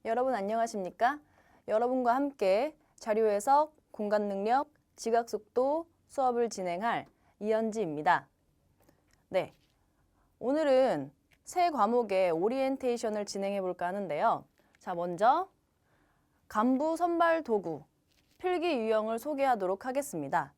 여러분 안녕하십니까? 여러분과 함께 자료 해석, 공간 능력, 지각 속도 수업을 진행할 이현지입니다. 네, 오늘은 새 과목의 오리엔테이션을 진행해 볼까 하는데요. 자, 먼저 간부 선발 도구, 필기 유형을 소개하도록 하겠습니다.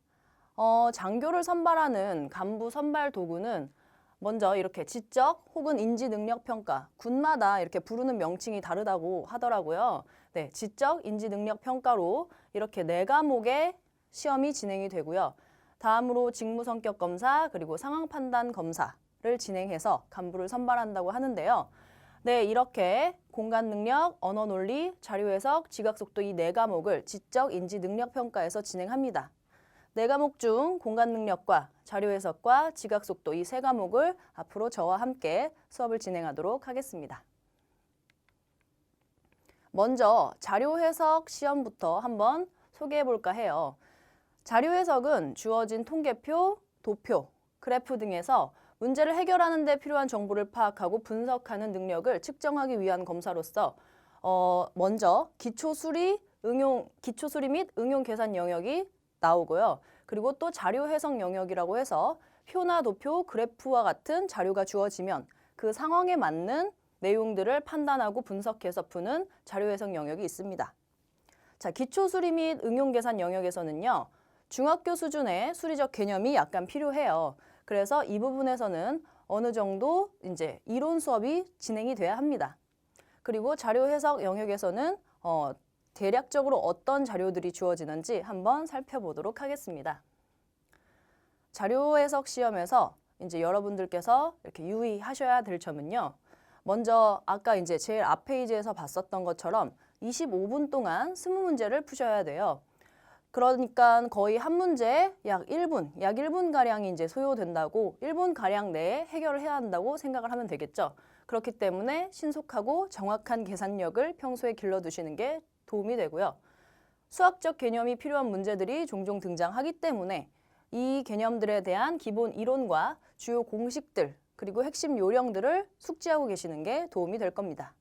장교를 선발하는 간부 선발 도구는 먼저 이렇게 지적 혹은 인지 능력 평가, 군마다 이렇게 부르는 명칭이 다르다고 하더라고요. 네, 지적 인지 능력 평가로 이렇게 4과목의 시험이 진행이 되고요. 다음으로 직무 성격 검사 그리고 상황 판단 검사를 진행해서 간부를 선발한다고 하는데요. 네, 이렇게 공간 능력, 언어 논리, 자료 해석, 지각 속도 이 4과목을 지적 인지 능력 평가에서 진행합니다. 4과목 중 공간 능력과 자료 해석과 지각 속도 이 3과목을 앞으로 저와 함께 수업을 진행하도록 하겠습니다. 먼저 자료 해석 시험부터 한번 소개해 볼까 해요. 자료 해석은 주어진 통계표, 도표, 그래프 등에서 문제를 해결하는 데 필요한 정보를 파악하고 분석하는 능력을 측정하기 위한 검사로서 먼저 기초수리 및 응용 계산 영역이 나오고요. 그리고 또 자료 해석 영역이라고 해서 표나 도표, 그래프와 같은 자료가 주어지면 그 상황에 맞는 내용들을 판단하고 분석해서 푸는 자료 해석 영역이 있습니다. 자, 기초수리 및 응용 계산 영역에서는요. 중학교 수준의 수리적 개념이 약간 필요해요. 그래서 이 부분에서는 어느 정도 이제 이론 수업이 진행이 돼야 합니다. 그리고 자료 해석 영역에서는 대략적으로 어떤 자료들이 주어지는지 한번 살펴보도록 하겠습니다. 자료 해석 시험에서 이제 여러분들께서 이렇게 유의하셔야 될 점은요. 먼저 아까 이제 제일 앞 페이지에서 봤었던 것처럼 25분 동안 20문제를 푸셔야 돼요. 그러니까 거의 한 문제에 약 1분가량이 이제 소요된다고 1분가량 내에 해결을 해야 한다고 생각을 하면 되겠죠. 그렇기 때문에 신속하고 정확한 계산력을 평소에 길러두시는 게 도움이 되고요. 수학적 개념이 필요한 문제들이 종종 등장하기 때문에 이 개념들에 대한 기본 이론과 주요 공식들 그리고 핵심 요령들을 숙지하고 계시는 게 도움이 될 겁니다.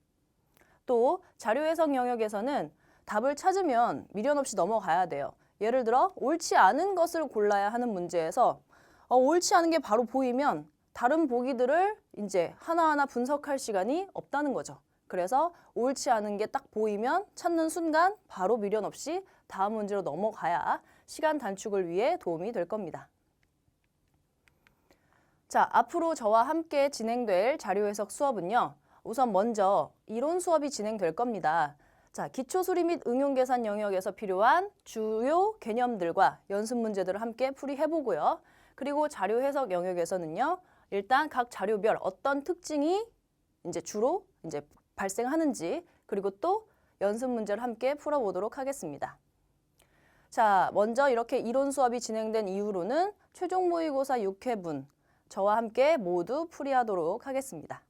또 자료 해석 영역에서는 답을 찾으면 미련 없이 넘어가야 돼요. 예를 들어 옳지 않은 것을 골라야 하는 문제에서 옳지 않은 게 바로 보이면 다른 보기들을 이제 하나하나 분석할 시간이 없다는 거죠. 그래서 옳지 않은 게 딱 보이면 찾는 순간 바로 미련 없이 다음 문제로 넘어가야 시간 단축을 위해 도움이 될 겁니다. 자, 앞으로 저와 함께 진행될 자료 해석 수업은요. 우선 먼저 이론 수업이 진행될 겁니다. 자, 기초수리 및 응용 계산 영역에서 필요한 주요 개념들과 연습 문제들을 함께 풀이해보고요. 그리고 자료 해석 영역에서는요. 일단 각 자료별 어떤 특징이 이제 주로 발생하는지 그리고 또 연습 문제를 함께 풀어보도록 하겠습니다. 자, 먼저 이렇게 이론 수업이 진행된 이후로는 최종 모의고사 6회분 저와 함께 모두 풀이하도록 하겠습니다.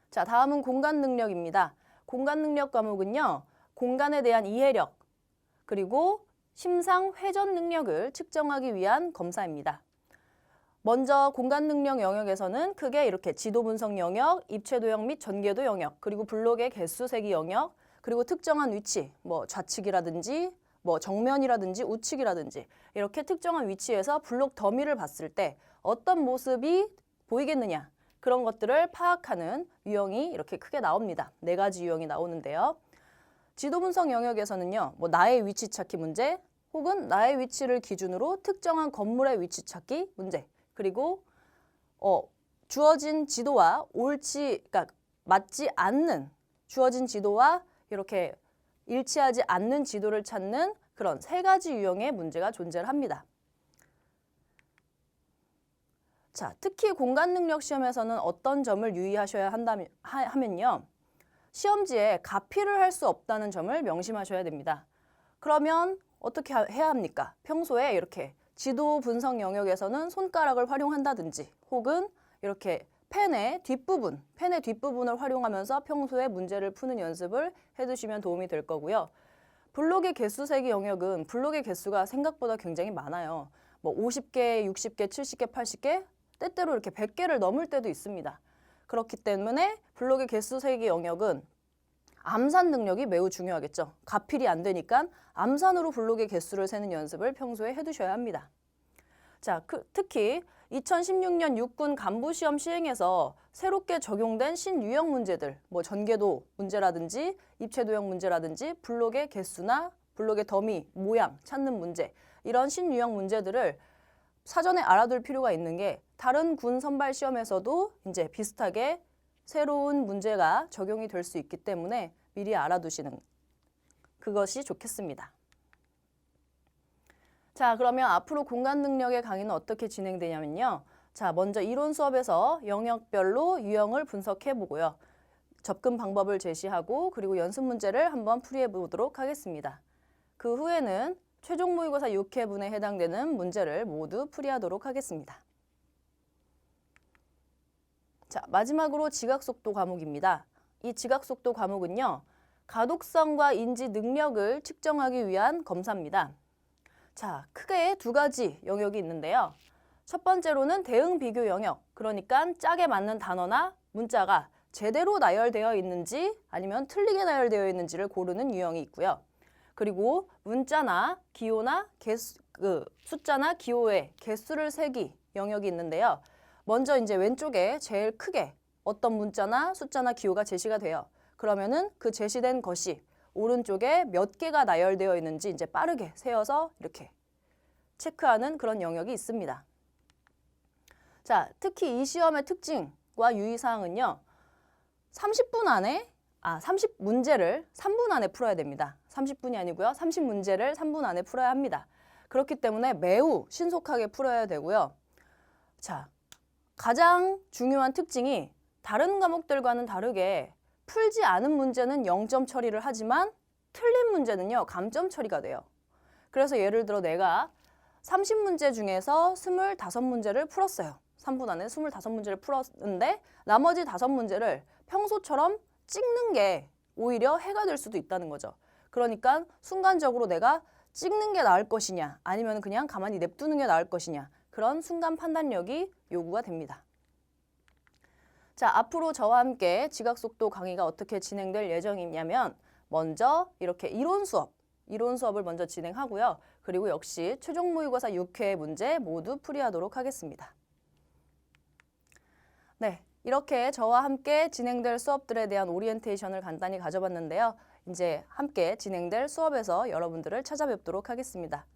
자, 다음은 공간 능력입니다. 공간 능력 과목은요. 공간에 대한 이해력 그리고 심상 회전 능력을 측정하기 위한 검사입니다. 먼저 공간 능력 영역에서는 크게 이렇게 지도 분석 영역, 입체 도형 및 전개도 영역, 그리고 블록의 개수 세기 영역, 그리고 특정한 위치, 좌측이라든지 정면이라든지 우측이라든지 이렇게 특정한 위치에서 블록 더미를 봤을 때 어떤 모습이 보이겠느냐 그런 것들을 파악하는 유형이 이렇게 크게 나옵니다. 4가지 유형이 나오는데요. 지도 분석 영역에서는요. 나의 위치 찾기 문제 혹은 나의 위치를 기준으로 특정한 건물의 위치 찾기 문제 그리고 주어진 지도와 그러니까 맞지 않는 주어진 지도와 이렇게 일치하지 않는 지도를 찾는 그런 3가지 유형의 문제가 존재를 합니다. 자, 특히 공간 능력 시험에서는 어떤 점을 유의하셔야 하면요. 시험지에 가피를 할 수 없다는 점을 명심하셔야 됩니다. 그러면 어떻게 해야 합니까? 평소에 이렇게 지도 분석 영역에서는 손가락을 활용한다든지 혹은 이렇게 펜의 뒷부분을 활용하면서 평소에 문제를 푸는 연습을 해두시면 도움이 될 거고요. 블록의 개수 세기 영역은 블록의 개수가 생각보다 굉장히 많아요. 50개, 60개, 70개, 80개, 때때로 이렇게 100개를 넘을 때도 있습니다. 그렇기 때문에 블록의 개수 세기 영역은 암산 능력이 매우 중요하겠죠. 가필이 안 되니까 암산으로 블록의 개수를 세는 연습을 평소에 해두셔야 합니다. 자, 특히 2016년 육군 간부시험 시행에서 새롭게 적용된 신유형 문제들, 뭐 전개도 문제라든지 입체도형 문제라든지 블록의 개수나 블록의 더미, 모양 찾는 문제, 이런 신유형 문제들을 사전에 알아둘 필요가 있는 게 다른 군 선발 시험에서도 이제 비슷하게 새로운 문제가 적용이 될 수 있기 때문에 미리 알아두시는 그것이 좋겠습니다. 자, 그러면 앞으로 공간 능력의 강의는 어떻게 진행되냐면요. 자, 먼저 이론 수업에서 영역별로 유형을 분석해 보고요. 접근 방법을 제시하고 그리고 연습 문제를 한번 풀이해 보도록 하겠습니다. 그 후에는 최종 모의고사 6회분에 해당되는 문제를 모두 풀이하도록 하겠습니다. 자, 마지막으로 지각속도 과목입니다. 이 지각속도 과목은요, 가독성과 인지 능력을 측정하기 위한 검사입니다. 자, 크게 두 가지 영역이 있는데요. 첫 번째로는 대응 비교 영역, 그러니까 짝에 맞는 단어나 문자가 제대로 나열되어 있는지 아니면 틀리게 나열되어 있는지를 고르는 유형이 있고요. 그리고 문자나 기호나 숫자나 기호의 개수를 세기 영역이 있는데요. 먼저 이제 왼쪽에 제일 크게 어떤 문자나 숫자나 기호가 제시가 돼요. 그러면은 그 제시된 것이 오른쪽에 몇 개가 나열되어 있는지 이제 빠르게 세어서 이렇게 체크하는 그런 영역이 있습니다. 자, 특히 이 시험의 특징과 유의사항은요. 30문제를 3분 안에 풀어야 됩니다. 30분이 아니고요. 30문제를 3분 안에 풀어야 합니다. 그렇기 때문에 매우 신속하게 풀어야 되고요. 자, 가장 중요한 특징이 다른 과목들과는 다르게 풀지 않은 문제는 0점 처리를 하지만 틀린 문제는요, 감점 처리가 돼요. 그래서 예를 들어 내가 30문제 중에서 25문제를 풀었어요. 3분 안에 25문제를 풀었는데 나머지 5문제를 평소처럼 찍는 게 오히려 해가 될 수도 있다는 거죠. 그러니까 순간적으로 내가 찍는 게 나을 것이냐 아니면 그냥 가만히 냅두는 게 나을 것이냐, 그런 순간 판단력이 요구가 됩니다. 자, 앞으로 저와 함께 지각속도 강의가 어떻게 진행될 예정이냐면 먼저 이렇게 이론 수업을 먼저 진행하고요. 그리고 역시 최종 모의고사 6회 문제 모두 풀이하도록 하겠습니다. 네, 이렇게 저와 함께 진행될 수업들에 대한 오리엔테이션을 간단히 가져봤는데요. 이제 함께 진행될 수업에서 여러분들을 찾아뵙도록 하겠습니다.